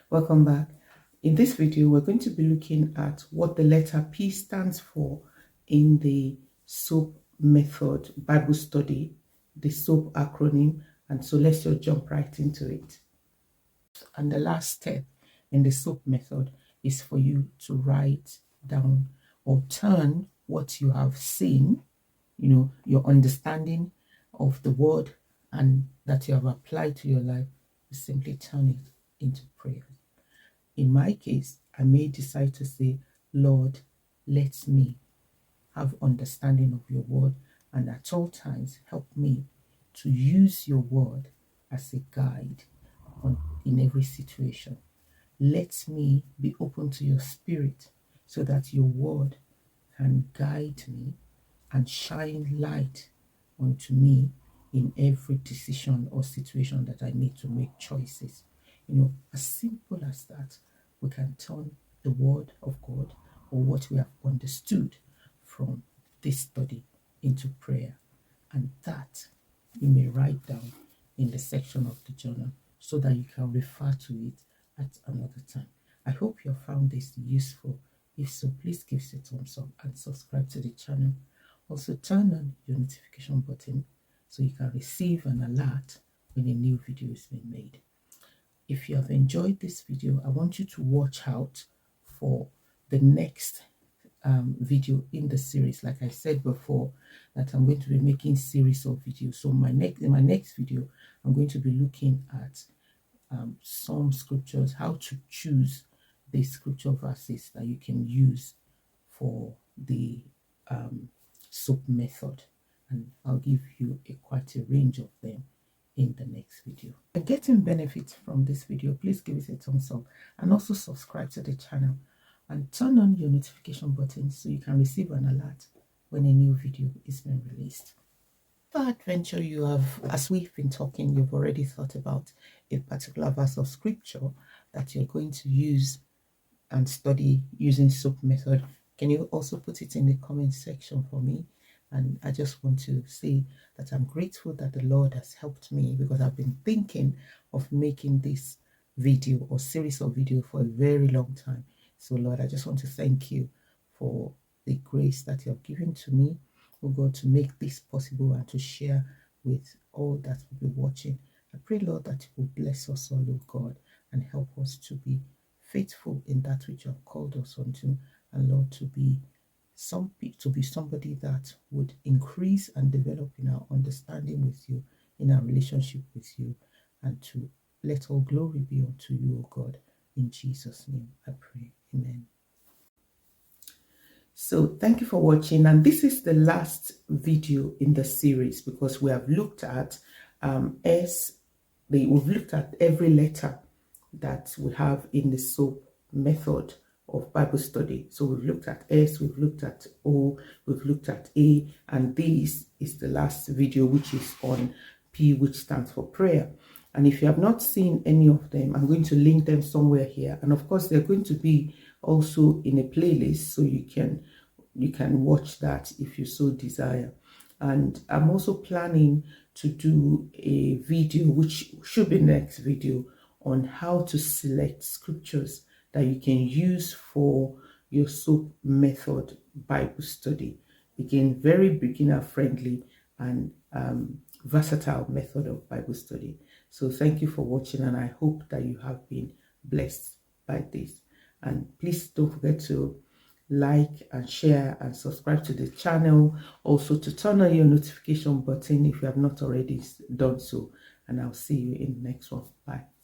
Welcome back. In this video, we're going to be looking at what the letter P stands for in the SOAP method Bible study, the SOAP acronym. And so let's just jump right into it. And the last step in the SOAP method is for you to write down or turn what you have seen, your understanding of the word and that you have applied to your life, you simply turn it into prayer. In my case, I may decide to say, Lord, let me have understanding of your word, and at all times help me to use your word as a guide in every situation. Let me be open to your spirit so that your word can guide me and shine light onto me in every decision or situation that I need to make choices. As simple as that, we can turn the word of God or what we have understood from this study into prayer. And that you may write down in the section of the journal so that you can refer to it at another time. I hope you found this useful. If so, please give it a thumbs up and subscribe to the channel. Also, turn on your notification button so you can receive an alert when a new video is being made. If you have enjoyed this video, I want you to watch out for the next video in the series. Like I said before, that I'm going to be making series of videos. So in my next video, I'm going to be looking at some scriptures, how to choose the scripture verses that you can use for the SOAP method, and I'll give you quite a range of them in the next video. If you're getting benefits from this video, please give it a thumbs up and also subscribe to the channel and turn on your notification button so you can receive an alert when a new video is being released. Adventure you have, as we've been talking, you've already thought about a particular verse of scripture that you're going to use and study using SOAP method. Can you also put it in the comment section for me? And I just want to say that I'm grateful that the Lord has helped me, because I've been thinking of making this video or series of video for a very long time. So Lord, I just want to thank you for the grace that you have given to me, oh God, to make this possible and to share with all that will be watching. I pray, Lord, that you will bless us all, oh God, and help us to be faithful in that which you have called us unto, and Lord, to be somebody that would increase and develop in our understanding with you, in our relationship with you, and to let all glory be unto you, O God. In Jesus' name I pray. Amen. So thank you for watching, and this is the last video in the series, because we have looked at we've looked at every letter that we have in the SOAP method of Bible study. So we've looked at S, we've looked at O, we've looked at A, and this is the last video, which is on P, which stands for prayer. And if you have not seen any of them, I'm going to link them somewhere here. And of course, they're going to be also in a playlist, so you can watch that if you so desire. And I'm also planning to do a video, which should be next video, on how to select scriptures that you can use for your SOAP method Bible study. Again, very beginner friendly and versatile method of Bible study. So thank you for watching, and I hope that you have been blessed by this. And please don't forget to like and share and subscribe to the channel. Also to turn on your notification button if you have not already done so. And I'll see you in the next one. Bye.